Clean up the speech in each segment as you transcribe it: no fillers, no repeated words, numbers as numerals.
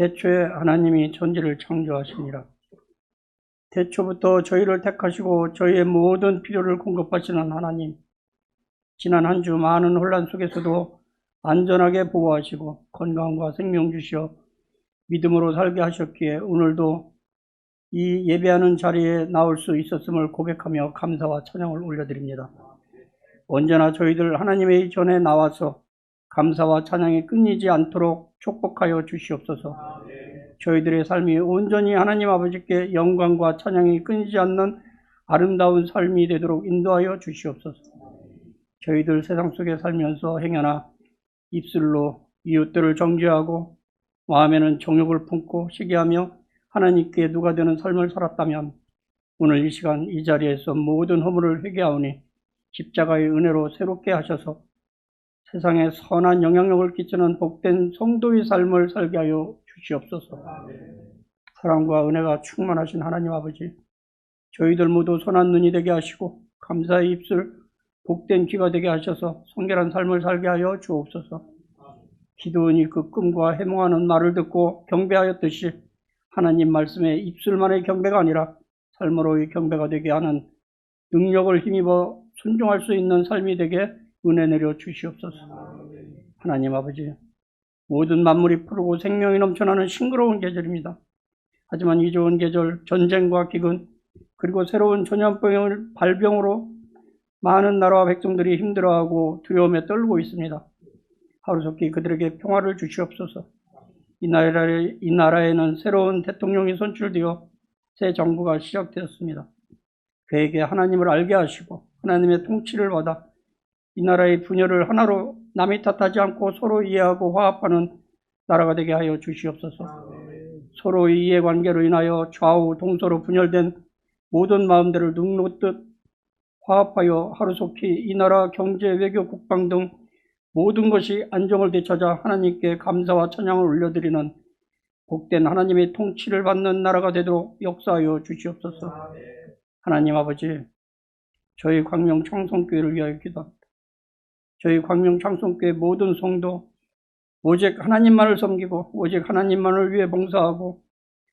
태초에 하나님이 천지를 창조하시니라. 태초부터 저희를 택하시고 저희의 모든 필요를 공급하시는 하나님, 지난 한 주 많은 혼란 속에서도 안전하게 보호하시고 건강과 생명 주시어 믿음으로 살게 하셨기에 오늘도 이 예배하는 자리에 나올 수 있었음을 고백하며 감사와 찬양을 올려드립니다. 언제나 저희들 하나님의 전에 나와서 감사와 찬양이 끊이지 않도록 축복하여 주시옵소서. 저희들의 삶이 온전히 하나님 아버지께 영광과 찬양이 끊이지 않는 아름다운 삶이 되도록 인도하여 주시옵소서. 저희들 세상 속에 살면서 행여나 입술로 이웃들을 정죄하고 마음에는 정욕을 품고 시기하며 하나님께 누가 되는 삶을 살았다면 오늘 이 시간 이 자리에서 모든 허물을 회개하오니 십자가의 은혜로 새롭게 하셔서 세상에 선한 영향력을 끼치는 복된 성도의 삶을 살게 하여 주시옵소서. 사랑과 은혜가 충만하신 하나님 아버지, 저희들 모두 선한 눈이 되게 하시고 감사의 입술, 복된 귀가 되게 하셔서 성결한 삶을 살게 하여 주옵소서. 기도원이 그 꿈과 해몽하는 말을 듣고 경배하였듯이 하나님 말씀에 입술만의 경배가 아니라 삶으로의 경배가 되게 하는 능력을 힘입어 순종할 수 있는 삶이 되게 은혜 내려 주시옵소서. 하나님 아버지, 모든 만물이 푸르고 생명이 넘쳐나는 싱그러운 계절입니다. 하지만 이 좋은 계절, 전쟁과 기근, 그리고 새로운 전염병을 발병으로 많은 나라와 백성들이 힘들어하고 두려움에 떨고 있습니다. 하루속히 그들에게 평화를 주시옵소서. 이 나라에는 새로운 대통령이 선출되어 새 정부가 시작되었습니다. 그에게 하나님을 알게 하시고 하나님의 통치를 받아 이 나라의 분열을 하나로 남이 탓하지 않고 서로 이해하고 화합하는 나라가 되게 하여 주시옵소서. 서로의 이해관계로 인하여 좌우 동서로 분열된 모든 마음들을 눈놓듯 화합하여 하루속히 이 나라 경제, 외교, 국방 등 모든 것이 안정을 되찾아 하나님께 감사와 찬양을 올려드리는 복된 하나님의 통치를 받는 나라가 되도록 역사하여 주시옵소서. 하나님 아버지, 저희 광명 창성교회를 위하여 기도합니다. 저희 광명 창성교회 모든 성도 오직 하나님만을 섬기고 오직 하나님만을 위해 봉사하고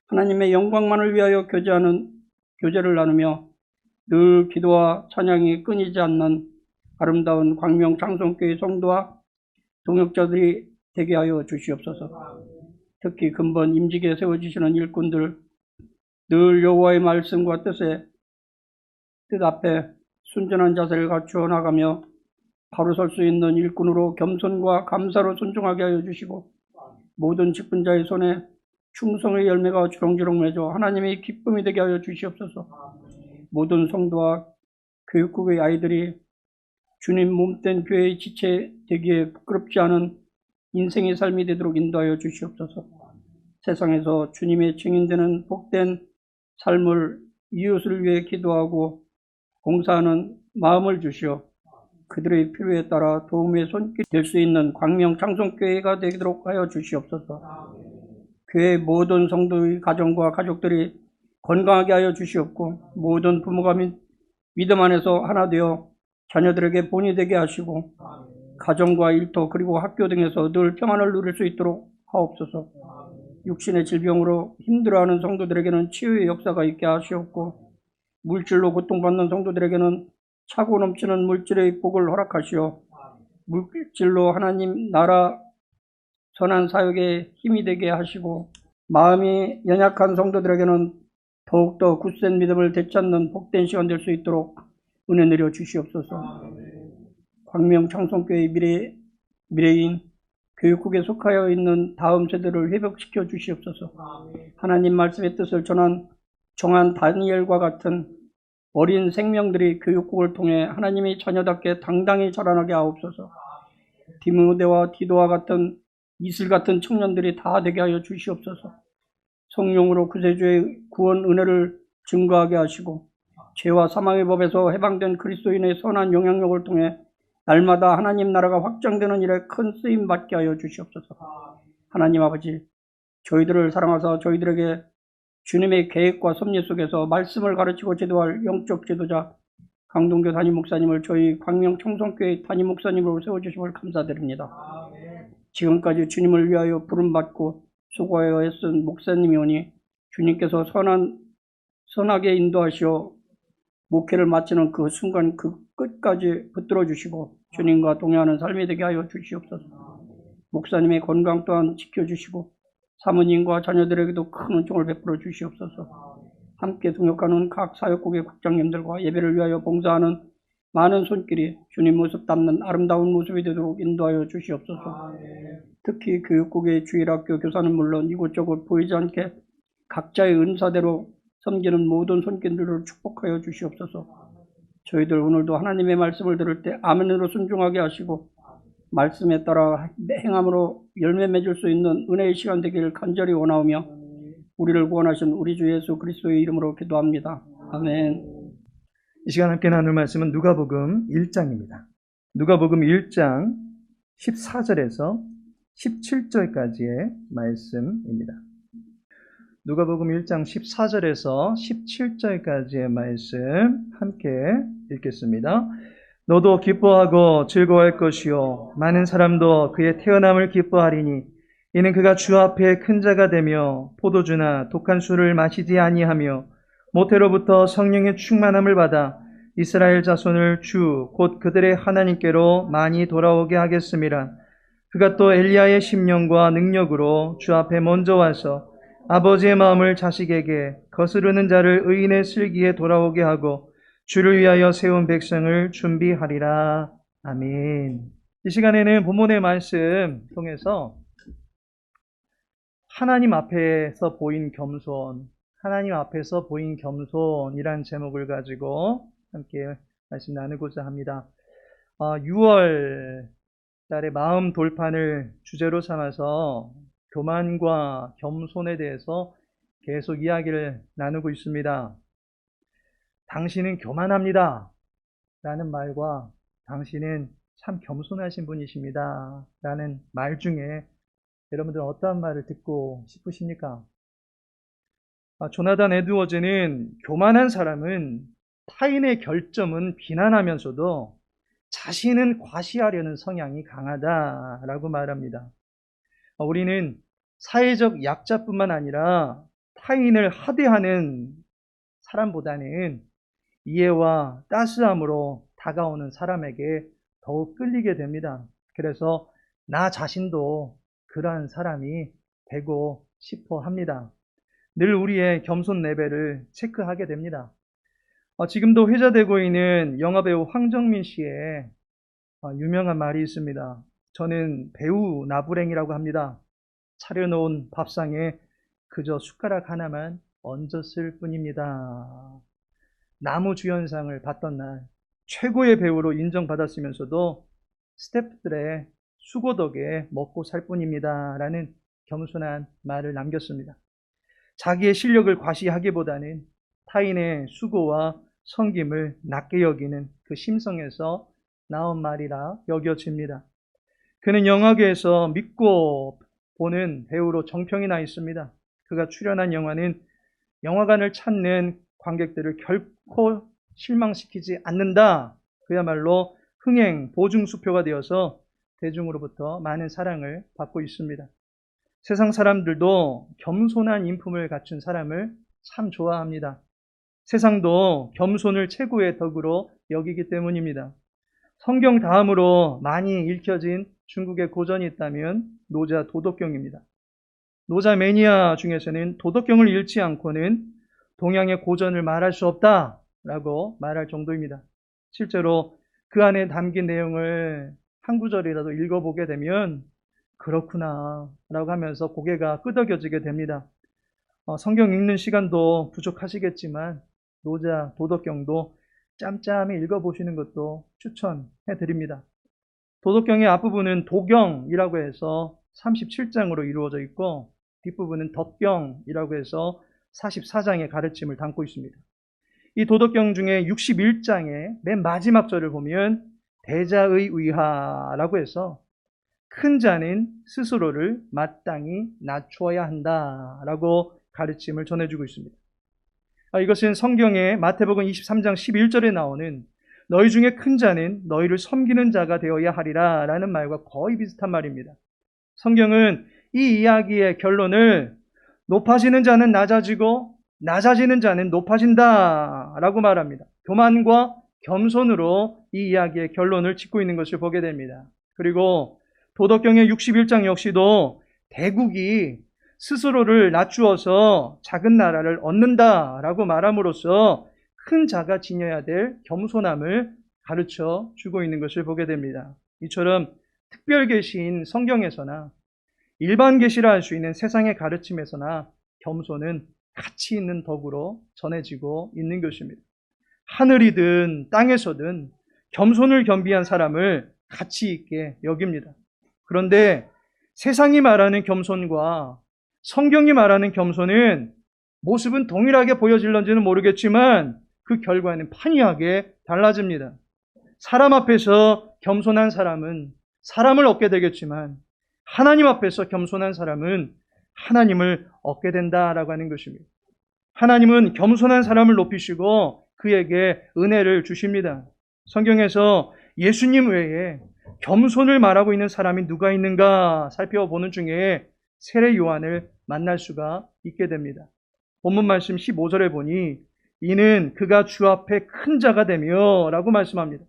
하나님의 영광만을 위하여 교제를 나누며 늘 기도와 찬양이 끊이지 않는 아름다운 광명 창성교회 성도와 동역자들이 되게 하여 주시옵소서. 특히 근본 임직에 세워주시는 일꾼들, 늘 여호와의 말씀과 뜻 앞에 순전한 자세를 갖추어 나가며 바로 설 수 있는 일꾼으로 겸손과 감사로 순종하게 하여 주시고 모든 직분자의 손에 충성의 열매가 주렁주렁 맺어 하나님의 기쁨이 되게 하여 주시옵소서. 모든 성도와 교육국의 아이들이 주님 몸된 교회의 지체 되기에 부끄럽지 않은 인생의 삶이 되도록 인도하여 주시옵소서. 세상에서 주님의 증인되는 복된 삶을 이웃을 위해 기도하고 봉사하는 마음을 주시어 그들의 필요에 따라 도움의 손길이 될 수 있는 광명 창성교회가 되도록 하여 주시옵소서. 교회의 모든 성도의 가정과 가족들이 건강하게 하여 주시옵고 모든 부모가 믿음 안에서 하나 되어 자녀들에게 본이 되게 하시고 가정과 일터 그리고 학교 등에서 늘 평안을 누릴 수 있도록 하옵소서. 육신의 질병으로 힘들어하는 성도들에게는 치유의 역사가 있게 하시옵고 물질로 고통받는 성도들에게는 차고 넘치는 물질의 복을 허락하시어 물질로 하나님 나라 선한 사역에 힘이 되게 하시고 마음이 연약한 성도들에게는 더욱더 굳센 믿음을 되찾는 복된 시간 될 수 있도록 은혜 내려 주시옵소서. 광명 창성교회의 미래인 교육국에 속하여 있는 다음 세대를 회복시켜 주시옵소서. 하나님 말씀의 뜻을 정한 다니엘과 같은 어린 생명들이 교육국을 통해 하나님의 자녀답게 당당히 자라나게 하옵소서. 디모데와 디도와 같은 이슬 같은 청년들이 다 되게 하여 주시옵소서. 성령으로 구세주의 구원 은혜를 증거하게 하시고 죄와 사망의 법에서 해방된 그리스도인의 선한 영향력을 통해 날마다 하나님 나라가 확장되는 일에 큰 쓰임 받게 하여 주시옵소서. 하나님 아버지, 저희들을 사랑하사 저희들에게 주님의 계획과 섭리 속에서 말씀을 가르치고 제도할 영적 지도자 강동교 담임 목사님을 저희 광명 청성교회 담임 목사님으로 세워주심을 감사드립니다. 지금까지 주님을 위하여 부름받고 수고하여 애쓴 목사님이 오니 주님께서 선하게 인도하시어 목회를 마치는 그 순간 그 끝까지 붙들어 주시고 주님과 동행하는 삶이 되게 하여 주시옵소서. 목사님의 건강 또한 지켜주시고 사모님과 자녀들에게도 큰 은총을 베풀어 주시옵소서. 함께 동역하는 각 사역국의 국장님들과 예배를 위하여 봉사하는 많은 손길이 주님 모습 담는 아름다운 모습이 되도록 인도하여 주시옵소서. 특히 교육국의 주일학교 교사는 물론 이곳저곳 보이지 않게 각자의 은사대로 섬기는 모든 손길들을 축복하여 주시옵소서. 저희들 오늘도 하나님의 말씀을 들을 때 아멘으로 순종하게 하시고 말씀에 따라 행함으로 열매 맺을 수 있는 은혜의 시간 되기를 간절히 원하오며 우리를 구원하신 우리 주 예수 그리스도의 이름으로 기도합니다. 아멘. 이 시간 함께 나눌 말씀은 누가복음 1장입니다. 누가복음 1장 14절에서 17절까지의 말씀입니다. 누가복음 1장 14절에서 17절까지의 말씀 함께 읽겠습니다. 너도 기뻐하고 즐거워할 것이요 많은 사람도 그의 태어남을 기뻐하리니 이는 그가 주 앞에 큰 자가 되며 포도주나 독한 술을 마시지 아니하며 모태로부터 성령의 충만함을 받아 이스라엘 자손을 주 곧 그들의 하나님께로 많이 돌아오게 하겠음이라. 그가 또 엘리야의 심령과 능력으로 주 앞에 먼저 와서 아버지의 마음을 자식에게 거스르는 자를 의인의 슬기에 돌아오게 하고 주를 위하여 세운 백성을 준비하리라. 아멘. 이 시간에는 본문의 말씀 통해서 하나님 앞에서 보인 겸손, 하나님 앞에서 보인 겸손이란 제목을 가지고 함께 말씀 나누고자 합니다. 6월 달에 마음 돌판을 주제로 삼아서 교만과 겸손에 대해서 계속 이야기를 나누고 있습니다. 당신은 교만합니다 라는 말과 당신은 참 겸손하신 분이십니다 라는 말 중에 여러분들은 어떠한 말을 듣고 싶으십니까? 조나단 에드워즈는 교만한 사람은 타인의 결점은 비난하면서도 자신은 과시하려는 성향이 강하다라고 말합니다. 우리는 사회적 약자뿐만 아니라 타인을 하대하는 사람보다는 이해와 따스함으로 다가오는 사람에게 더욱 끌리게 됩니다. 그래서 나 자신도 그러한 사람이 되고 싶어 합니다. 늘 우리의 겸손 레벨을 체크하게 됩니다. 지금도 회자되고 있는 영화배우 황정민 씨의 유명한 말이 있습니다. 저는 배우 나부랭이라고 합니다. 차려놓은 밥상에 그저 숟가락 하나만 얹었을 뿐입니다. 나무주연상을 받던 날 최고의 배우로 인정받았으면서도 스태프들의 수고 덕에 먹고 살 뿐입니다 라는 겸손한 말을 남겼습니다. 자기의 실력을 과시하기보다는 타인의 수고와 섬김을 낮게 여기는 그 심성에서 나온 말이라 여겨집니다. 그는 영화계에서 믿고 보는 배우로 정평이 나 있습니다. 그가 출연한 영화는 영화관을 찾는 관객들을 결코 실망시키지 않는다. 그야말로 흥행 보증수표가 되어서 대중으로부터 많은 사랑을 받고 있습니다. 세상 사람들도 겸손한 인품을 갖춘 사람을 참 좋아합니다. 세상도 겸손을 최고의 덕으로 여기기 때문입니다. 성경 다음으로 많이 읽혀진 중국의 고전이 있다면 노자 도덕경입니다. 노자 매니아 중에서는 도덕경을 읽지 않고는 동양의 고전을 말할 수 없다라고 말할 정도입니다. 실제로 그 안에 담긴 내용을 한 구절이라도 읽어보게 되면 그렇구나 라고 하면서 고개가 끄덕여지게 됩니다. 성경 읽는 시간도 부족하시겠지만 노자 도덕경도 짬짬이 읽어보시는 것도 추천해 드립니다. 도덕경의 앞부분은 도경이라고 해서 37장으로 이루어져 있고 뒷부분은 덕경이라고 해서 44장의 가르침을 담고 있습니다. 이 도덕경 중에 61장의 맨 마지막 절을 보면 대자의 의하라고 해서 큰 자는 스스로를 마땅히 낮추어야 한다라고 가르침을 전해주고 있습니다. 이것은 성경의 마태복음 23장 11절에 나오는 너희 중에 큰 자는 너희를 섬기는 자가 되어야 하리라 라는 말과 거의 비슷한 말입니다. 성경은 이 이야기의 결론을 높아지는 자는 낮아지고 낮아지는 자는 높아진다라고 말합니다. 교만과 겸손으로 이 이야기의 결론을 짓고 있는 것을 보게 됩니다. 그리고 도덕경의 61장 역시도 대국이 스스로를 낮추어서 작은 나라를 얻는다라고 말함으로써 큰 자가 지녀야 될 겸손함을 가르쳐 주고 있는 것을 보게 됩니다. 이처럼 특별 계시인 성경에서나 일반 계시라 할 수 있는 세상의 가르침에서나 겸손은 가치 있는 덕으로 전해지고 있는 것입니다. 하늘이든 땅에서든 겸손을 겸비한 사람을 가치 있게 여깁니다. 그런데 세상이 말하는 겸손과 성경이 말하는 겸손은 모습은 동일하게 보여질런지는 모르겠지만 그 결과는 판이하게 달라집니다. 사람 앞에서 겸손한 사람은 사람을 얻게 되겠지만 하나님 앞에서 겸손한 사람은 하나님을 얻게 된다라고 하는 것입니다. 하나님은 겸손한 사람을 높이시고 그에게 은혜를 주십니다. 성경에서 예수님 외에 겸손을 말하고 있는 사람이 누가 있는가 살펴보는 중에 세례 요한을 만날 수가 있게 됩니다. 본문 말씀 15절에 보니 이는 그가 주 앞에 큰 자가 되며 라고 말씀합니다.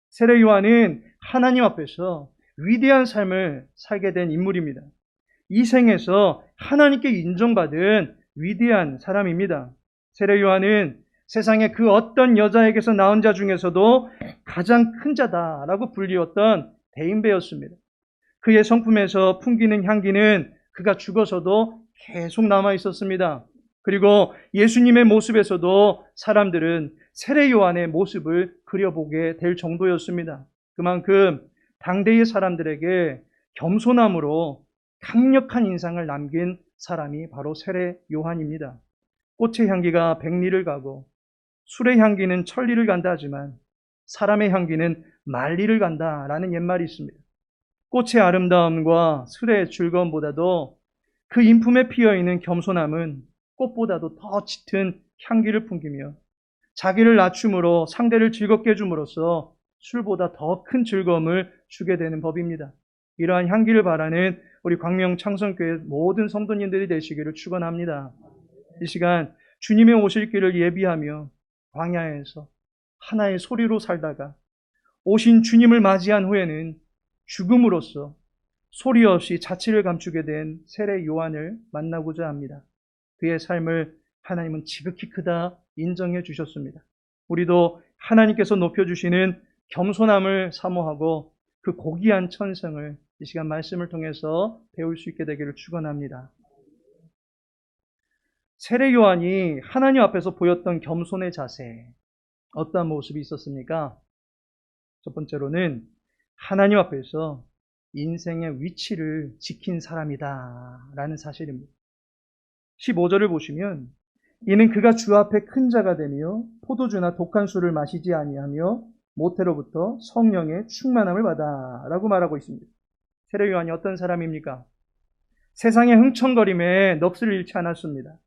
세례 요한은 하나님 앞에서 위대한 삶을 살게 된 인물입니다. 이 생에서 하나님께 인정받은 위대한 사람입니다. 세례 요한은 세상의 그 어떤 여자에게서 낳은 자 중에서도 가장 큰 자다라고 불리웠던 대인배였습니다. 그의 성품에서 풍기는 향기는 그가 죽어서도 계속 남아 있었습니다. 그리고 예수님의 모습에서도 사람들은 세례 요한의 모습을 그려보게 될 정도였습니다. 그만큼 당대의 사람들에게 겸손함으로 강력한 인상을 남긴 사람이 바로 세례 요한입니다. 꽃의 향기가 백리를 가고 술의 향기는 천리를 간다 하지만 사람의 향기는 만리를 간다라는 옛말이 있습니다. 꽃의 아름다움과 술의 즐거움보다도 그 인품에 피어있는 겸손함은 꽃보다도 더 짙은 향기를 풍기며 자기를 낮춤으로 상대를 즐겁게 해줌으로써 술보다 더 큰 즐거움을 주게 되는 법입니다. 이러한 향기를 바라는 우리 광명 창성교회 모든 성도님들이 되시기를 축원합니다. 이 시간 주님의 오실 길을 예비하며 광야에서 하나의 소리로 살다가 오신 주님을 맞이한 후에는 죽음으로써 소리 없이 자취를 감추게 된 세례 요한을 만나고자 합니다. 그의 삶을 하나님은 지극히 크다 인정해 주셨습니다. 우리도 하나님께서 높여주시는 겸손함을 사모하고 그 고귀한 천성을 이 시간 말씀을 통해서 배울 수 있게 되기를 축원합니다. 세례 요한이 하나님 앞에서 보였던 겸손의 자세, 어떠한 모습이 있었습니까? 첫 번째로는 하나님 앞에서 인생의 위치를 지킨 사람이다 라는 사실입니다. 15절을 보시면 이는 그가 주 앞에 큰 자가 되며 포도주나 독한 술을 마시지 아니하며 모태로부터 성령의 충만함을 받아 라고 말하고 있습니다. 세례 요한이 어떤 사람입니까? 세상의 흥청거림에 넋을 잃지 않았습니다.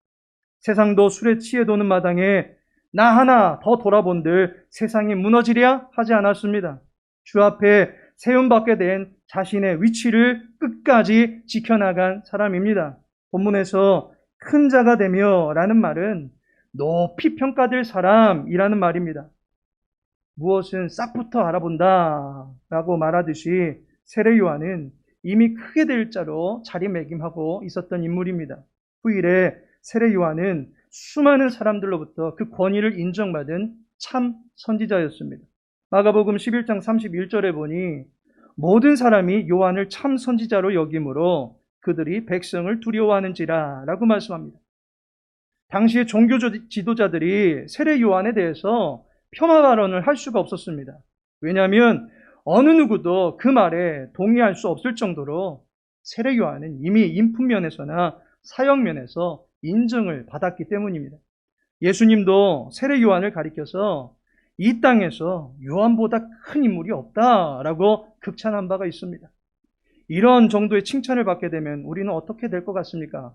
세상도 술에 취해 도는 마당에 나 하나 더 돌아본들 세상이 무너지랴 하지 않았습니다. 주 앞에 세움받게 된 자신의 위치를 끝까지 지켜나간 사람입니다. 본문에서 큰 자가 되며 라는 말은 높이 평가될 사람이라는 말입니다. 무엇은 싹부터 알아본다 라고 말하듯이 세례 요한은 이미 크게 될 자로 자리매김하고 있었던 인물입니다. 후일에 세례 요한은 수많은 사람들로부터 그 권위를 인정받은 참 선지자였습니다. 마가복음 11장 31절에 보니 모든 사람이 요한을 참 선지자로 여김으로 그들이 백성을 두려워하는지라 라고 말씀합니다. 당시의 종교 지도자들이 세례 요한에 대해서 폄하 발언을 할 수가 없었습니다. 왜냐하면 어느 누구도 그 말에 동의할 수 없을 정도로 세례 요한은 이미 인품면에서나 사역면에서 인정을 받았기 때문입니다. 예수님도 세례 요한을 가리켜서 이 땅에서 요한보다 큰 인물이 없다라고 극찬한 바가 있습니다. 이런 정도의 칭찬을 받게 되면 우리는 어떻게 될 것 같습니까?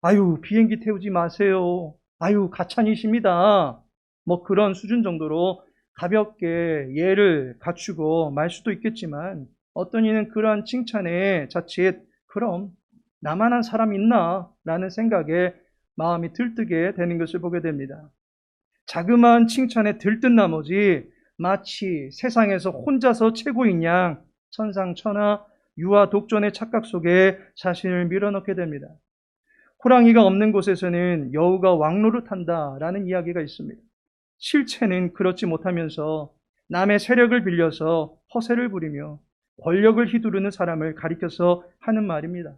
아유, 비행기 태우지 마세요. 아유, 가찬이십니다. 뭐 그런 수준 정도로 가볍게 예를 갖추고 말 수도 있겠지만 어떤 이는 그러한 칭찬에 자칫 그럼 나만한 사람 있나? 라는 생각에 마음이 들뜨게 되는 것을 보게 됩니다. 자그마한 칭찬에 들뜬 나머지 마치 세상에서 혼자서 최고인 양 천상천하 유아 독존의 착각 속에 자신을 밀어넣게 됩니다. 호랑이가 없는 곳에서는 여우가 왕노릇한다라는 이야기가 있습니다. 실체는 그렇지 못하면서 남의 세력을 빌려서 허세를 부리며 권력을 휘두르는 사람을 가리켜서 하는 말입니다.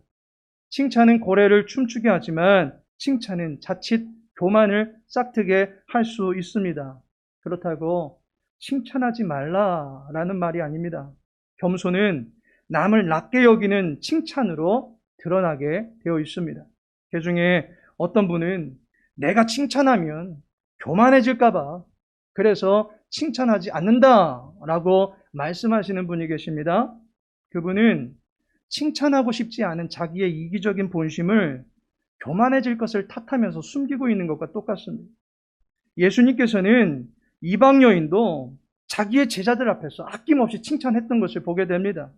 칭찬은 고래를 춤추게 하지만 칭찬은 자칫 교만을 싹트게 할 수 있습니다. 그렇다고 칭찬하지 말라라는 말이 아닙니다. 겸손은 남을 낮게 여기는 칭찬으로 드러나게 되어 있습니다. 그 중에 어떤 분은 내가 칭찬하면 교만해질까봐 그래서 칭찬하지 않는다라고 말씀하시는 분이 계십니다. 그분은 칭찬하고 싶지 않은 자기의 이기적인 본심을 교만해질 것을 탓하면서 숨기고 있는 것과 똑같습니다. 예수님께서는 이방 여인도 자기의 제자들 앞에서 아낌없이 칭찬했던 것을 보게 됩니다.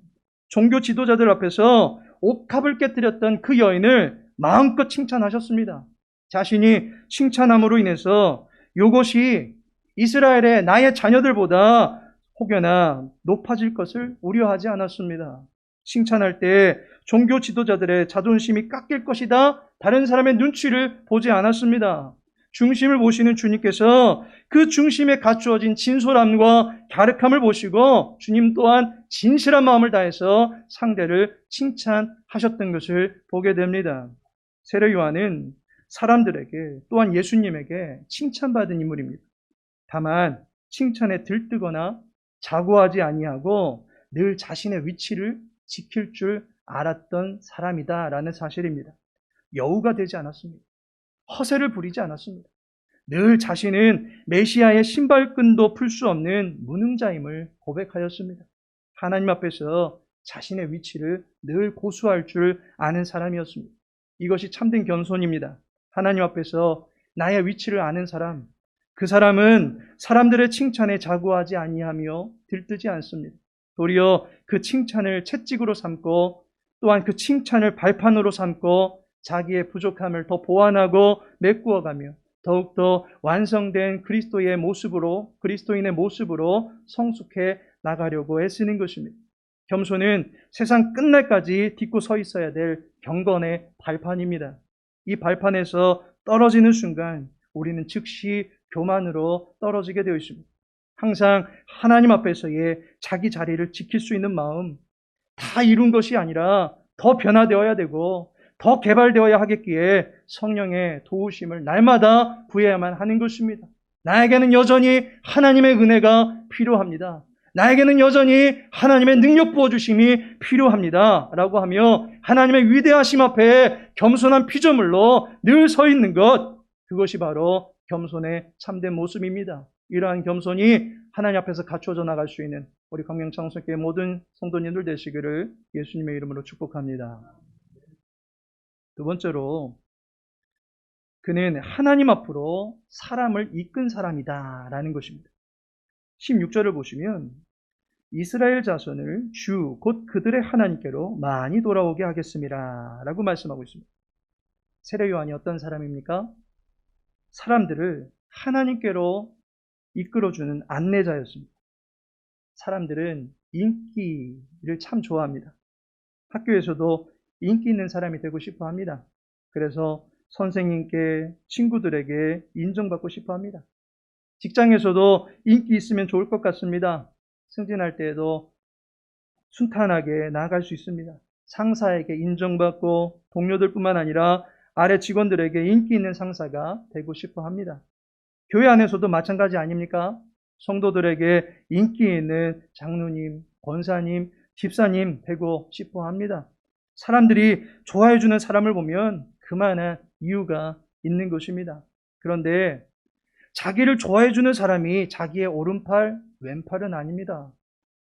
종교 지도자들 앞에서 옥합을 깨뜨렸던 그 여인을 마음껏 칭찬하셨습니다. 자신이 칭찬함으로 인해서 이것이 이스라엘의 나의 자녀들보다 혹여나 높아질 것을 우려하지 않았습니다. 칭찬할 때 종교 지도자들의 자존심이 깎일 것이다. 다른 사람의 눈치를 보지 않았습니다. 중심을 보시는 주님께서 그 중심에 갖추어진 진솔함과 갸륵함을 보시고 주님 또한 진실한 마음을 다해서 상대를 칭찬하셨던 것을 보게 됩니다. 세례 요한은 사람들에게 또한 예수님에게 칭찬받은 인물입니다. 다만 칭찬에 들뜨거나 자고하지 아니하고 늘 자신의 위치를 지킬 줄 알았던 사람이다라는 사실입니다. 여우가 되지 않았습니다. 허세를 부리지 않았습니다. 늘 자신은 메시아의 신발끈도 풀 수 없는 무능자임을 고백하였습니다. 하나님 앞에서 자신의 위치를 늘 고수할 줄 아는 사람이었습니다. 이것이 참된 겸손입니다. 하나님 앞에서 나의 위치를 아는 사람, 그 사람은 사람들의 칭찬에 자고하지 아니하며 들뜨지 않습니다. 도리어 그 칭찬을 채찍으로 삼고 또한 그 칭찬을 발판으로 삼고 자기의 부족함을 더 보완하고 메꾸어가며 더욱더 완성된 그리스도인의 모습으로 성숙해 나가려고 애쓰는 것입니다. 겸손은 세상 끝날까지 딛고 서 있어야 될 경건의 발판입니다. 이 발판에서 떨어지는 순간 우리는 즉시 교만으로 떨어지게 되어 있습니다. 항상 하나님 앞에서의 자기 자리를 지킬 수 있는 마음, 다 이룬 것이 아니라 더 변화되어야 되고 더 개발되어야 하겠기에 성령의 도우심을 날마다 구해야만 하는 것입니다. 나에게는 여전히 하나님의 은혜가 필요합니다. 나에게는 여전히 하나님의 능력 부어주심이 필요합니다. 라고 하며 하나님의 위대하심 앞에 겸손한 피조물로 늘 서 있는 것, 그것이 바로 겸손의 참된 모습입니다. 이러한 겸손이 하나님 앞에서 갖춰져 나갈 수 있는 우리 광명창성교회 모든 성도님들 되시기를 예수님의 이름으로 축복합니다. 두 번째로, 그는 하나님 앞으로 사람을 이끈 사람이다 라는 것입니다. 16절을 보시면 이스라엘 자손을 주 곧 그들의 하나님께로 많이 돌아오게 하겠습니다 라고 말씀하고 있습니다. 세례 요한이 어떤 사람입니까? 사람들을 하나님께로 이끌어주는 안내자였습니다. 사람들은 인기를 참 좋아합니다. 학교에서도 인기 있는 사람이 되고 싶어 합니다. 그래서 선생님께, 친구들에게 인정받고 싶어 합니다. 직장에서도 인기 있으면 좋을 것 같습니다. 승진할 때에도 순탄하게 나아갈 수 있습니다. 상사에게 인정받고 동료들뿐만 아니라 아래 직원들에게 인기 있는 상사가 되고 싶어 합니다. 교회 안에서도 마찬가지 아닙니까? 성도들에게 인기 있는 장로님, 권사님, 집사님 되고 싶어 합니다. 사람들이 좋아해주는 사람을 보면 그만한 이유가 있는 것입니다. 그런데 자기를 좋아해주는 사람이 자기의 오른팔, 왼팔은 아닙니다.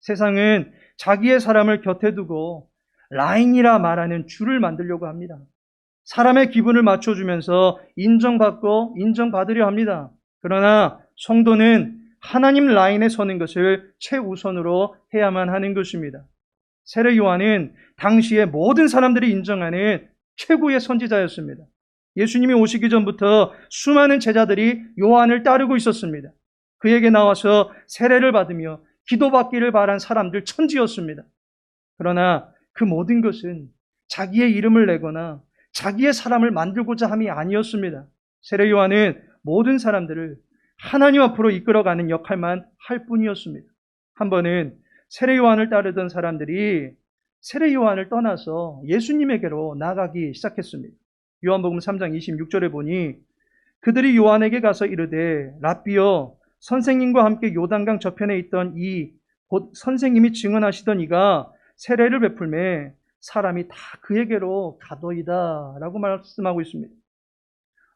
세상은 자기의 사람을 곁에 두고 라인이라 말하는 줄을 만들려고 합니다. 사람의 기분을 맞춰주면서 인정받고 인정받으려 합니다. 그러나 성도는 하나님 라인에 서는 것을 최우선으로 해야만 하는 것입니다. 세례 요한은 당시에 모든 사람들이 인정하는 최고의 선지자였습니다. 예수님이 오시기 전부터 수많은 제자들이 요한을 따르고 있었습니다. 그에게 나와서 세례를 받으며 기도받기를 바란 사람들 천지였습니다. 그러나 그 모든 것은 자기의 이름을 내거나 자기의 사람을 만들고자 함이 아니었습니다. 세례 요한은 모든 사람들을 하나님 앞으로 이끌어가는 역할만 할 뿐이었습니다. 한 번은 세례 요한을 따르던 사람들이 세례 요한을 떠나서 예수님에게로 나가기 시작했습니다. 요한복음 3장 26절에 보니 그들이 요한에게 가서 이르되 랍비여 선생님과 함께 요단강 저편에 있던 곧 선생님이 증언하시던 이가 세례를 베풀매 사람이 다 그에게로 가더이다 라고 말씀하고 있습니다.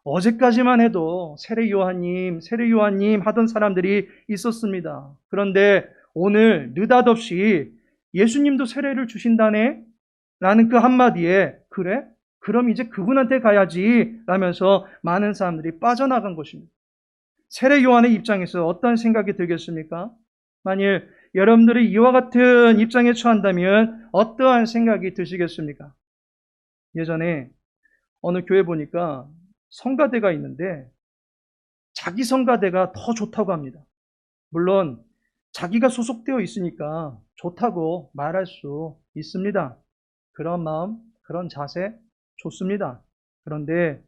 어제까지만 해도 세례 요한님 하던 사람들이 있었습니다. 그런데 오늘 느닷없이 예수님도 세례를 주신다네? 라는 그 한마디에 그래? 그럼 이제 그분한테 가야지 라면서 많은 사람들이 빠져나간 것입니다. 세례 요한의 입장에서 어떤 생각이 들겠습니까? 만일 여러분들이 이와 같은 입장에 처한다면 어떠한 생각이 드시겠습니까? 예전에 어느 교회 보니까 성가대가 있는데 자기 성가대가 더 좋다고 합니다. 물론 자기가 소속되어 있으니까 좋다고 말할 수 있습니다. 그런 마음, 그런 자세 좋습니다. 그런데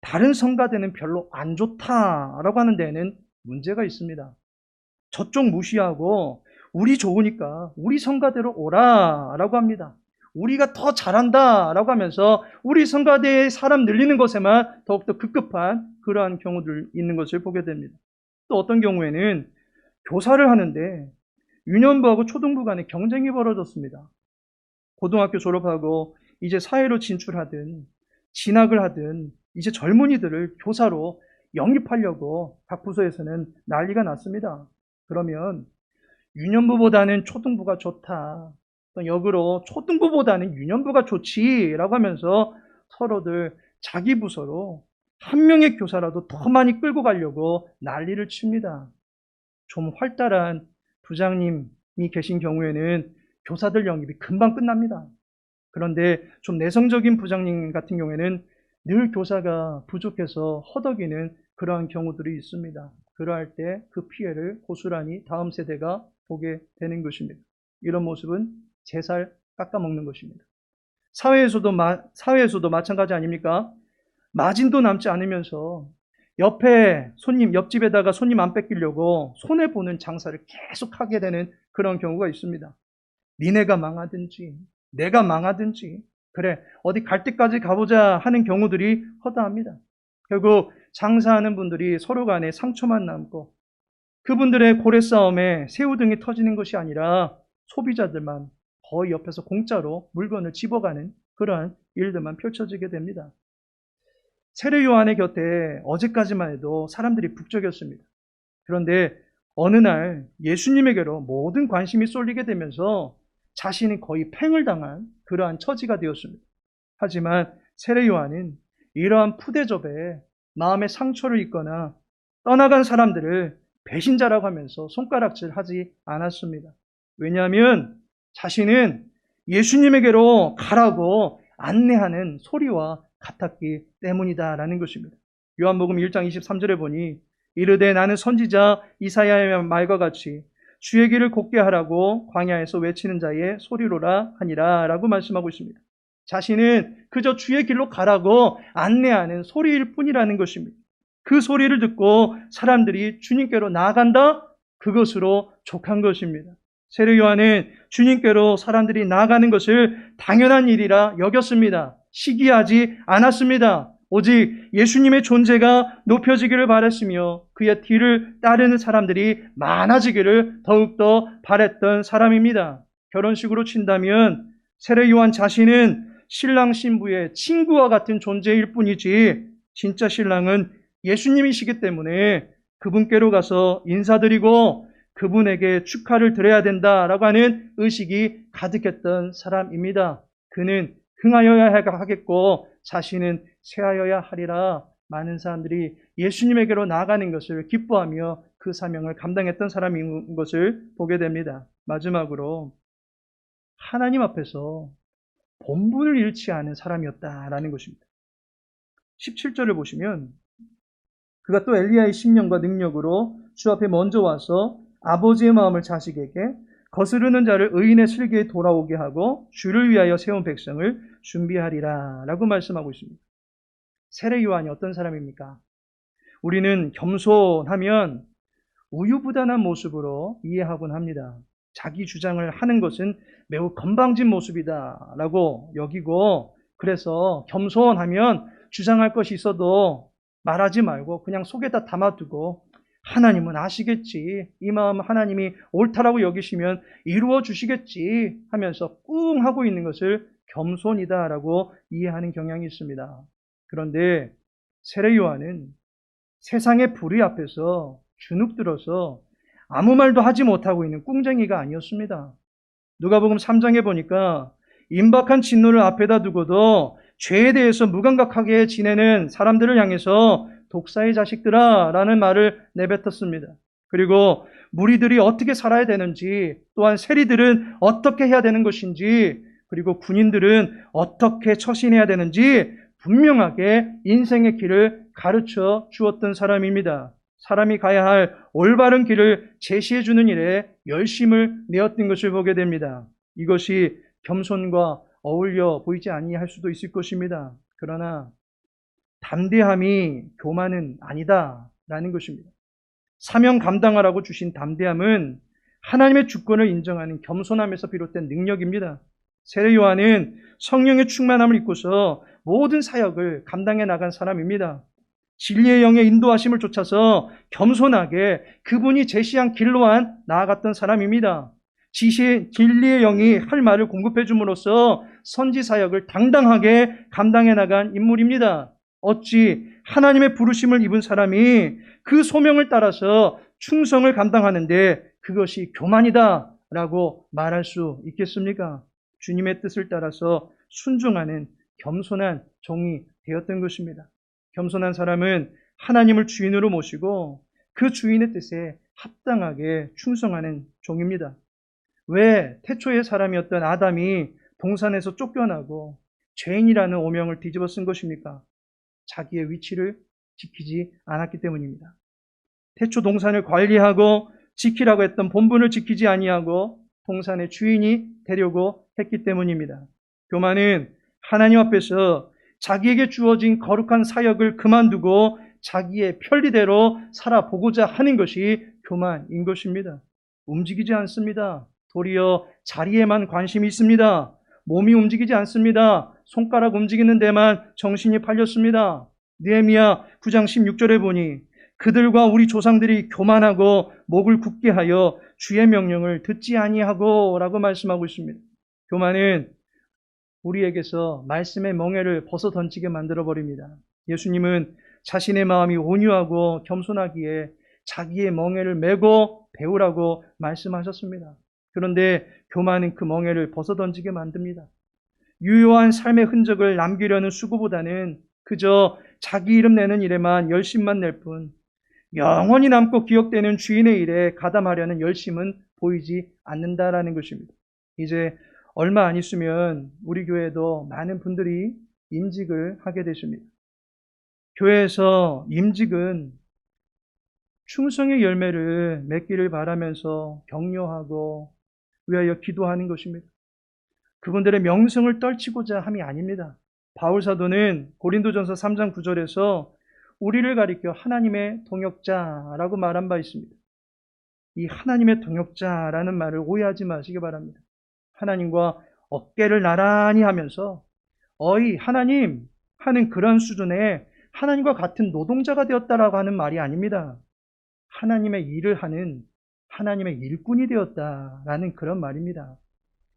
다른 성가대는 별로 안 좋다라고 하는 데에는 문제가 있습니다. 저쪽 무시하고 우리 좋으니까 우리 성가대로 오라라고 합니다. 우리가 더 잘한다라고 하면서 우리 성가대의 사람 늘리는 것에만 더욱더 급급한 그러한 경우들 있는 것을 보게 됩니다. 또 어떤 경우에는 교사를 하는데 유년부하고 초등부 간에 경쟁이 벌어졌습니다. 고등학교 졸업하고 이제 사회로 진출하든 진학을 하든 이제 젊은이들을 교사로 영입하려고 각 부서에서는 난리가 났습니다. 그러면 유년부보다는 초등부가 좋다. 역으로 초등부보다는 유년부가 좋지라고 하면서 서로들 자기 부서로 한 명의 교사라도 더 많이 끌고 가려고 난리를 칩니다. 좀 활달한 부장님이 계신 경우에는 교사들 영입이 금방 끝납니다. 그런데 좀 내성적인 부장님 같은 경우에는 늘 교사가 부족해서 허덕이는 그러한 경우들이 있습니다. 그러할 때 그 피해를 고스란히 다음 세대가 보게 되는 것입니다. 이런 모습은 제 살 깎아먹는 것입니다. 사회에서도 마찬가지 아닙니까? 마진도 남지 않으면서 옆집에다가 손님 안 뺏기려고 손해보는 장사를 계속 하게 되는 그런 경우가 있습니다. 니네가 망하든지 내가 망하든지 그래 어디 갈 때까지 가보자 하는 경우들이 허다합니다. 결국 장사하는 분들이 서로 간에 상처만 남고 그분들의 고래싸움에 새우등이 터지는 것이 아니라 소비자들만 거의 옆에서 공짜로 물건을 집어가는 그러한 일들만 펼쳐지게 됩니다. 세례 요한의 곁에 어제까지만 해도 사람들이 북적였습니다. 그런데 어느 날 예수님에게로 모든 관심이 쏠리게 되면서 자신이 거의 팽을 당한 그러한 처지가 되었습니다. 하지만 세례 요한은 이러한 푸대접에 마음의 상처를 입거나 떠나간 사람들을 배신자라고 하면서 손가락질하지 않았습니다. 왜냐하면 자신은 예수님에게로 가라고 안내하는 소리와 같았기 때문이다라는 것입니다. 요한복음 1장 23절에 보니 이르되 나는 선지자 이사야의 말과 같이 주의 길을 곱게 하라고 광야에서 외치는 자의 소리로라 하니라 라고 말씀하고 있습니다. 자신은 그저 주의 길로 가라고 안내하는 소리일 뿐이라는 것입니다. 그 소리를 듣고 사람들이 주님께로 나아간다? 그것으로 족한 것입니다. 세례 요한은 주님께로 사람들이 나아가는 것을 당연한 일이라 여겼습니다. 시기하지 않았습니다. 오직 예수님의 존재가 높여지기를 바랐으며 그의 뒤를 따르는 사람들이 많아지기를 더욱더 바랐던 사람입니다. 결혼식으로 친다면 세례 요한 자신은 신랑 신부의 친구와 같은 존재일 뿐이지 진짜 신랑은 예수님이시기 때문에 그분께로 가서 인사드리고 그분에게 축하를 드려야 된다라고 하는 의식이 가득했던 사람입니다. 그는 흥하여야 하겠고 자신은 쇠하여야 하리라 많은 사람들이 예수님에게로 나아가는 것을 기뻐하며 그 사명을 감당했던 사람인 것을 보게 됩니다. 마지막으로 하나님 앞에서 본분을 잃지 않은 사람이었다라는 것입니다. 17절을 보시면 그가 또 엘리야의 심령과 능력으로 주 앞에 먼저 와서 아버지의 마음을 자식에게 거스르는 자를 의인의 슬기에 돌아오게 하고 주를 위하여 세운 백성을 준비하리라 라고 말씀하고 있습니다. 세례 요한이 어떤 사람입니까? 우리는 겸손하면 우유부단한 모습으로 이해하곤 합니다. 자기 주장을 하는 것은 매우 건방진 모습이다 라고 여기고, 그래서 겸손하면 주장할 것이 있어도 말하지 말고 그냥 속에다 담아두고 하나님은 아시겠지, 이 마음 하나님이 옳다라고 여기시면 이루어 주시겠지 하면서 꿍 하고 있는 것을 겸손이다라고 이해하는 경향이 있습니다. 그런데 세례 요한은 세상의 불의 앞에서 주눅들어서 아무 말도 하지 못하고 있는 꿍쟁이가 아니었습니다. 누가복음 3장에 보니까 임박한 진노를 앞에다 두고도 죄에 대해서 무감각하게 지내는 사람들을 향해서 독사의 자식들아 라는 말을 내뱉었습니다. 그리고 무리들이 어떻게 살아야 되는지, 또한 세리들은 어떻게 해야 되는 것인지, 그리고 군인들은 어떻게 처신해야 되는지 분명하게 인생의 길을 가르쳐 주었던 사람입니다. 사람이 가야 할 올바른 길을 제시해 주는 일에 열심을 내었던 것을 보게 됩니다. 이것이 겸손과 어울려 보이지 아니할 수도 있을 것입니다. 그러나 담대함이 교만은 아니다라는 것입니다. 사명 감당하라고 주신 담대함은 하나님의 주권을 인정하는 겸손함에서 비롯된 능력입니다. 세례 요한은 성령의 충만함을 입고서 모든 사역을 감당해 나간 사람입니다. 진리의 영의 인도하심을 쫓아서 겸손하게 그분이 제시한 길로만 나아갔던 사람입니다. 진리의 영이 할 말을 공급해 줌으로써 선지 사역을 당당하게 감당해 나간 인물입니다. 어찌 하나님의 부르심을 입은 사람이 그 소명을 따라서 충성을 감당하는데 그것이 교만이다 라고 말할 수 있겠습니까? 주님의 뜻을 따라서 순종하는 겸손한 종이 되었던 것입니다. 겸손한 사람은 하나님을 주인으로 모시고 그 주인의 뜻에 합당하게 충성하는 종입니다. 왜 태초의 사람이었던 아담이 동산에서 쫓겨나고 죄인이라는 오명을 뒤집어 쓴 것입니까? 자기의 위치를 지키지 않았기 때문입니다. 태초 동산을 관리하고 지키라고 했던 본분을 지키지 아니하고 동산의 주인이 되려고 했기 때문입니다. 교만은 하나님 앞에서 자기에게 주어진 거룩한 사역을 그만두고 자기의 편리대로 살아보고자 하는 것이 교만인 것입니다. 움직이지 않습니다. 도리어 자리에만 관심이 있습니다. 몸이 움직이지 않습니다. 손가락 움직이는 데만 정신이 팔렸습니다. 느헤미야 9장 16절에 보니 그들과 우리 조상들이 교만하고 목을 굳게 하여 주의 명령을 듣지 아니하고 라고 말씀하고 있습니다. 교만은 우리에게서 말씀의 멍에를 벗어 던지게 만들어버립니다. 예수님은 자신의 마음이 온유하고 겸손하기에 자기의 멍에를 메고 배우라고 말씀하셨습니다. 그런데 교만은 그 멍에를 벗어 던지게 만듭니다. 유효한 삶의 흔적을 남기려는 수고보다는 그저 자기 이름 내는 일에만 열심만 낼 뿐 영원히 남고 기억되는 주인의 일에 가담하려는 열심은 보이지 않는다라는 것입니다. 이제 얼마 안 있으면 우리 교회에도 많은 분들이 임직을 하게 되십니다. 교회에서 임직은 충성의 열매를 맺기를 바라면서 격려하고 위하여 기도하는 것입니다. 그분들의 명성을 떨치고자 함이 아닙니다. 바울 사도는 고린도전서 3장 9절에서 우리를 가리켜 하나님의 동역자라고 말한 바 있습니다. 이 하나님의 동역자라는 말을 오해하지 마시기 바랍니다. 하나님과 어깨를 나란히 하면서 어이 하나님 하는 그런 수준의 하나님과 같은 노동자가 되었다라고 하는 말이 아닙니다. 하나님의 일을 하는 하나님의 일꾼이 되었다라는 그런 말입니다.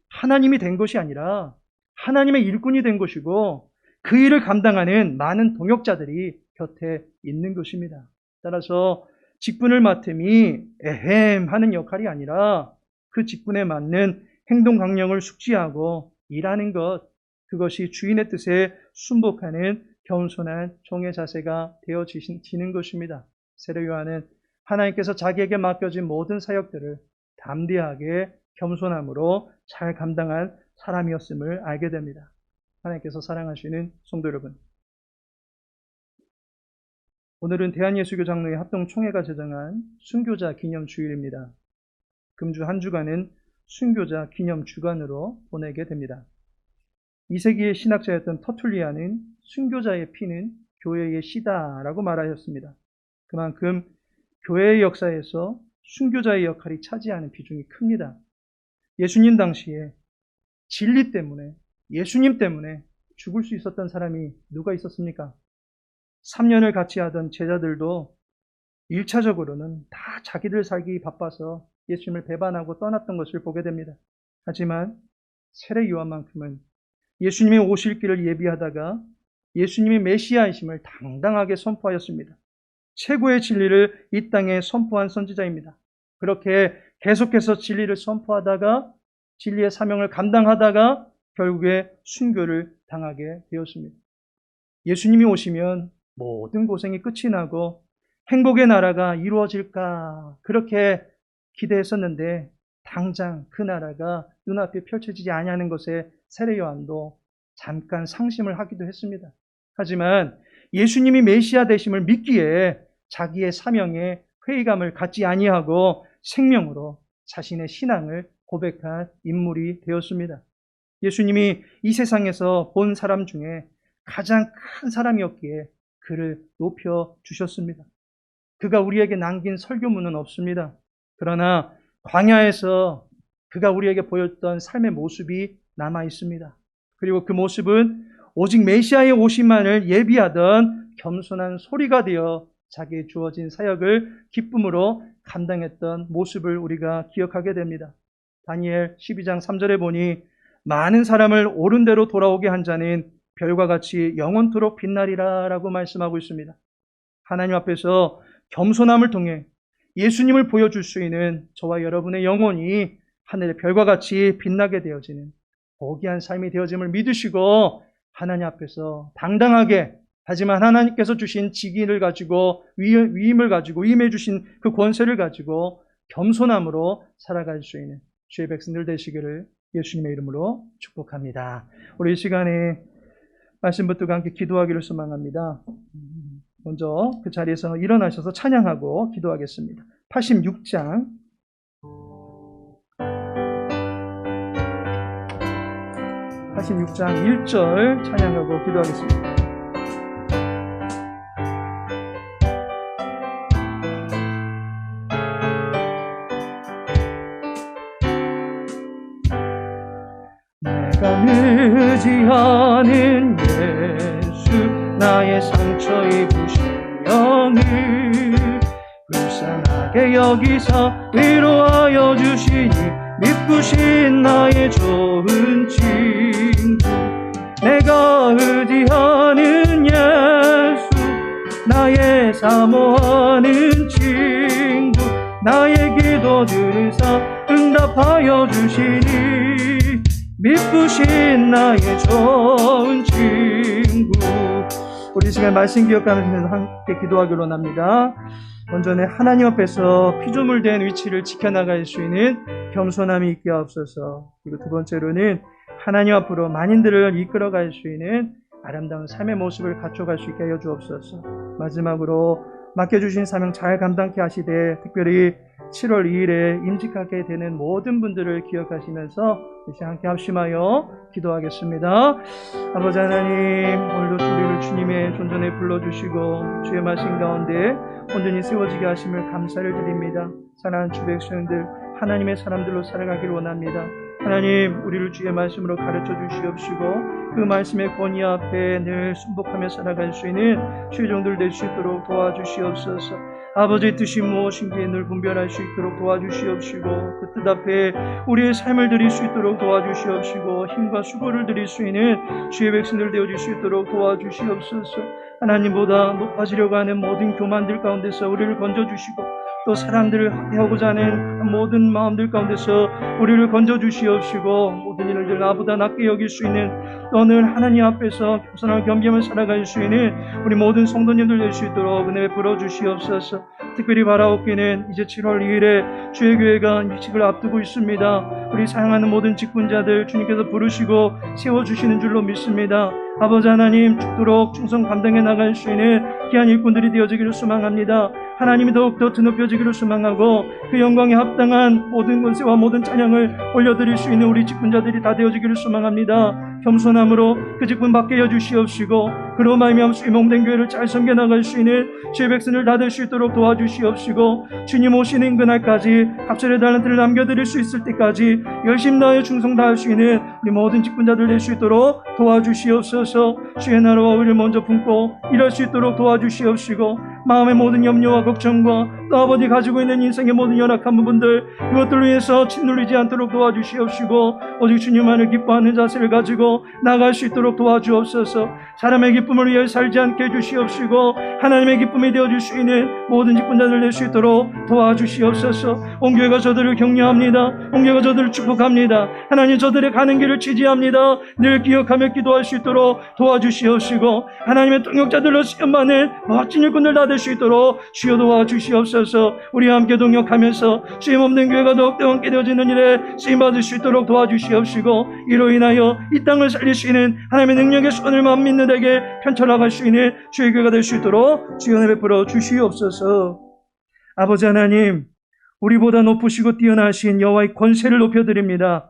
하나님이 된 것이 아니라 하나님의 일꾼이 된 것이고 그 일을 감당하는 많은 동역자들이 곁에 있는 것입니다. 따라서 직분을 맡음이 에헴 하는 역할이 아니라 그 직분에 맞는 행동 강령을 숙지하고 일하는 것, 그것이 주인의 뜻에 순복하는 겸손한 종의 자세가 되어지는 것입니다. 세례 요한은 하나님께서 자기에게 맡겨진 모든 사역들을 담대하게 겸손함으로 잘 감당한 사람이었음을 알게 됩니다. 하나님께서 사랑하시는 성도 여러분, 오늘은 대한예수교 장로회 합동총회가 제정한 순교자 기념 주일입니다. 금주 한 주간은 순교자 기념 주간으로 보내게 됩니다. 2세기의 신학자였던 터툴리안은 순교자의 피는 교회의 씨다라고 말하였습니다. 그만큼 교회의 역사에서 순교자의 역할이 차지하는 비중이 큽니다. 예수님 당시에 진리 때문에, 예수님 때문에 죽을 수 있었던 사람이 누가 있었습니까? 3년을 같이 하던 제자들도 1차적으로는 다 자기들 살기 바빠서 예수님을 배반하고 떠났던 것을 보게 됩니다. 하지만 세례 요한만큼은 예수님이 오실 길을 예비하다가 예수님이 메시아이심을 당당하게 선포하였습니다. 최고의 진리를 이 땅에 선포한 선지자입니다. 그렇게 계속해서 진리를 선포하다가 진리의 사명을 감당하다가 결국에 순교를 당하게 되었습니다. 예수님이 오시면 모든 고생이 끝이 나고 행복의 나라가 이루어질까 그렇게 기대했었는데 당장 그 나라가 눈앞에 펼쳐지지 아니하는 것에 세례 요한도 잠깐 상심을 하기도 했습니다. 하지만 예수님이 메시아 되심을 믿기에 자기의 사명에 회의감을 갖지 아니하고 생명으로 자신의 신앙을 고백한 인물이 되었습니다. 예수님이 이 세상에서 본 사람 중에 가장 큰 사람이었기에 그를 높여주셨습니다. 그가 우리에게 남긴 설교문은 없습니다. 그러나 광야에서 그가 우리에게 보였던 삶의 모습이 남아 있습니다. 그리고 그 모습은 오직 메시아의 오심만을 예비하던 겸손한 소리가 되어 자기의 주어진 사역을 기쁨으로 감당했던 모습을 우리가 기억하게 됩니다. 다니엘 12장 3절에 보니 많은 사람을 옳은 대로 돌아오게 한 자는 별과 같이 영원토록 빛나리라 라고 말씀하고 있습니다. 하나님 앞에서 겸손함을 통해 예수님을 보여줄 수 있는 저와 여러분의 영혼이 하늘의 별과 같이 빛나게 되어지는 고귀한 삶이 되어짐을 믿으시고 하나님 앞에서 당당하게, 하지만 하나님께서 주신 직위를 가지고 위임을 가지고 위임해 주신 그 권세를 가지고 겸손함으로 살아갈 수 있는 주의 백성들 되시기를 예수님의 이름으로 축복합니다. 우리 이 시간에 말씀 붙들고 함께 기도하기를 소망합니다. 먼저 그 자리에서 일어나셔서 찬양하고 기도하겠습니다. 86장 1절 찬양하고 기도하겠습니다. 내가 의지하는 예수, 나의 상처 입으신 영을 불쌍하게 여기사 위로하여 주시니 미쁘신 나의 좋은 친구. 내가 의지하는 예수, 나의 사모하는 친구, 나의 기도 들으사 응답하여 주시니 미쁘신 나의 좋은 친구. 우리 시간 말씀 기억하면서 함께 기도하기로 합니다. 먼저는 하나님 앞에서 피조물 된 위치를 지켜나갈 수 있는 겸손함이 있게 하옵소서. 그리고 두 번째로는 하나님 앞으로 만인들을 이끌어갈 수 있는 아름다운 삶의 모습을 갖춰갈 수 있게 하여 주옵소서. 마지막으로 맡겨주신 사명 잘 감당케 하시되 특별히 7월 2일에 임직하게 되는 모든 분들을 기억하시면서 이제 함께 합심하여 기도하겠습니다. 아버지 하나님, 오늘도 우리를 주님의 존전에 불러주시고 주의 말씀 가운데 온전히 세워지게 하심을 감사를 드립니다. 사랑하는 주 백성들, 하나님의 사람들로 살아가기를 원합니다. 하나님, 우리를 주의 말씀으로 가르쳐 주시옵시고 그 말씀의 권위 앞에 늘 순복하며 살아갈 수 있는 주의 종들 될 수 있도록 도와주시옵소서. 아버지의 뜻이 무엇인지 늘 분별할 수 있도록 도와주시옵시고 그 뜻 앞에 우리의 삶을 드릴 수 있도록 도와주시옵시고 힘과 수고를 드릴 수 있는 주의 백성들 되어줄 수 있도록 도와주시옵소서. 하나님보다 높아지려고 하는 모든 교만들 가운데서 우리를 건져주시고 또 사람들을 해오고자 하는 모든 마음들 가운데서 우리를 건져주시옵시고 모든 일을 나보다 낮게 여길 수 있는 오늘 하나님 앞에서 겸손하고 겸비하며 살아갈 수 있는 우리 모든 성도님들 될 수 있도록 은혜 베풀어 주시옵소서. 특별히 바라옵기는 이제 7월 2일에 주의 교회가 휴직을 앞두고 있습니다. 우리 사랑하는 모든 직분자들 주님께서 부르시고 세워주시는 줄로 믿습니다. 아버지 하나님, 죽도록 충성 감당해 나갈 수 있는 귀한 일꾼들이 되어지기를 소망합니다. 하나님이 더욱더 드높여지기를 소망하고 그 영광에 합당한 모든 권세와 모든 찬양을 올려드릴 수 있는 우리 직분자들이 다 되어지기를 소망합니다. 겸손함으로 그 직분 받게 해주시옵시고 그로 말미암아 주의 몸된 교회를 잘 섬겨 나갈 수 있는 주의 백성을 다 될 수 있도록 도와주시옵시고 주님 오시는 그날까지 갑절의 달란트를 남겨드릴 수 있을 때까지 열심히 다하여 충성 다할 수 있는 우리 모든 직분자들 될 수 있도록 도와주시옵소서. 주의 나라와 의를 먼저 품고 일할 수 있도록 도와주시옵시고 마음의 모든 염려와 걱정과 또 아버지 가지고 있는 인생의 모든 연약한 부분들 이것들로 인해서 짓눌리지 않도록 도와주시옵시고 오직 주님만을 기뻐하는 자세를 가지고 나아갈 수 있도록 도와주옵소서. 사람의 기쁨을 위해 살지 않게 해주시옵시고 하나님의 기쁨이 되어줄 수 있는 모든 직분자들 될 수 있도록 도와주시옵소서. 온 교회가 저들을 격려합니다. 온 교회가 저들을 축복합니다. 하나님 저들의 가는 길을 지지합니다. 늘 기억하며 기도할 수 있도록 도와주시옵시고 하나님의 동역자들로 쓰임받는 멋진 일꾼들 다 될 수 있도록 주여 도와주시옵소서. 우리와 함께 동역하면서 주의 몸된 교회가 더욱더 함께 되어지는 일에 쓰임받을 수 있도록 도와주시옵시고 이로 인하여 이 땅을 살릴 수 있는 하나님의 능력의 손을만 믿는 데게 펼쳐나갈 수 있는 주의 교회가 될 수 있도록 주여 은혜 베풀어 주시옵소서. 아버지 하나님, 우리보다 높으시고 뛰어나신 여호와의 권세를 높여드립니다.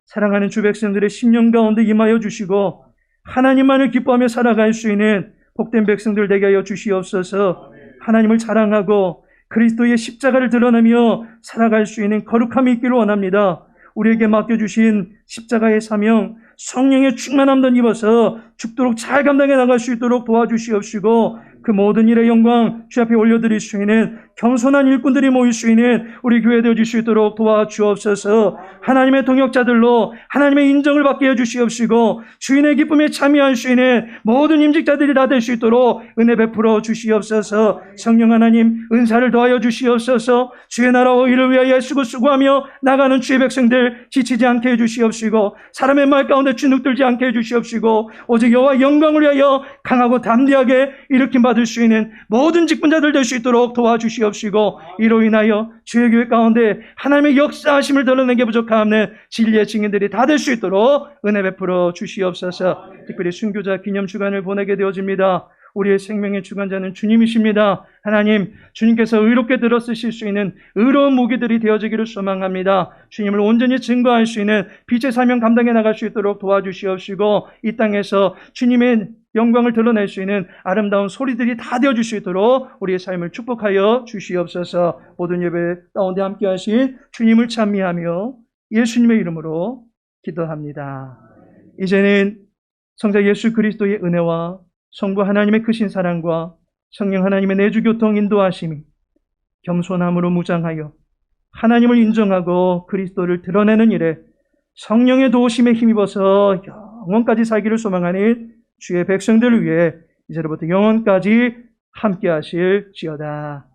사랑하는 주 백성들의 심령 가운데 임하여 주시고 하나님만을 기뻐하며 살아갈 수 있는 복된 백성들 되게 하여 주시옵소서. 하나님을 자랑하고 그리스도의 십자가를 드러내며 살아갈 수 있는 거룩함이 있기를 원합니다. 우리에게 맡겨주신 십자가의 사명, 성령의 충만함도 입어서 죽도록 잘 감당해 나갈 수 있도록 도와주시옵시고 그 모든 일의 영광 주 앞에 올려드릴 수 있는 겸손한 일꾼들이 모일 수 있는 우리 교회 되어질 수 있도록 도와주옵소서. 하나님의 동역자들로 하나님의 인정을 받게 해주시옵시고 주인의 기쁨에 참여할 수 있는 모든 임직자들이 다 될 수 있도록 은혜 베풀어 주시옵소서. 성령 하나님 은사를 더하여 주시옵소서. 주의 나라와 의를 위하여 애쓰고 수고하며 나가는 주의 백성들 지치지 않게 해주시옵시고 사람의 말 가운데 주눅들지 않게 해주시옵시고 오직 여호와 영광을 위하여 강하고 담대하게 일으킴 받을 수 있는 모든 직분자들 될 수 있도록 도와주시옵시고 이로 인하여 주의 교회 가운데 하나님의 역사하심을 드러내게 부족함는 진리의 증인들이 다 될 수 있도록 은혜 베풀어 주시옵소서. 특별히 순교자 기념 주간을 보내게 되어집니다. 우리의 생명의 주관자는 주님이십니다. 하나님, 주님께서 의롭게 들어쓰실 수 있는 의로운 무기들이 되어지기를 소망합니다. 주님을 온전히 증거할 수 있는 빛의 사명 감당해 나갈 수 있도록 도와주시옵시고 이 땅에서 주님의 영광을 드러낼 수 있는 아름다운 소리들이 다 되어줄 수 있도록 우리의 삶을 축복하여 주시옵소서. 모든 예배 가운데 함께 하신 주님을 찬미하며 예수님의 이름으로 기도합니다. 이제는 성자 예수 그리스도의 은혜와 성부 하나님의 크신 사랑과 성령 하나님의 내주교통 인도하심이 겸손함으로 무장하여 하나님을 인정하고 그리스도를 드러내는 일에 성령의 도우심에 힘입어서 영원까지 살기를 소망하는 주의 백성들을 위해 이제로부터 영원까지 함께 하실지어다.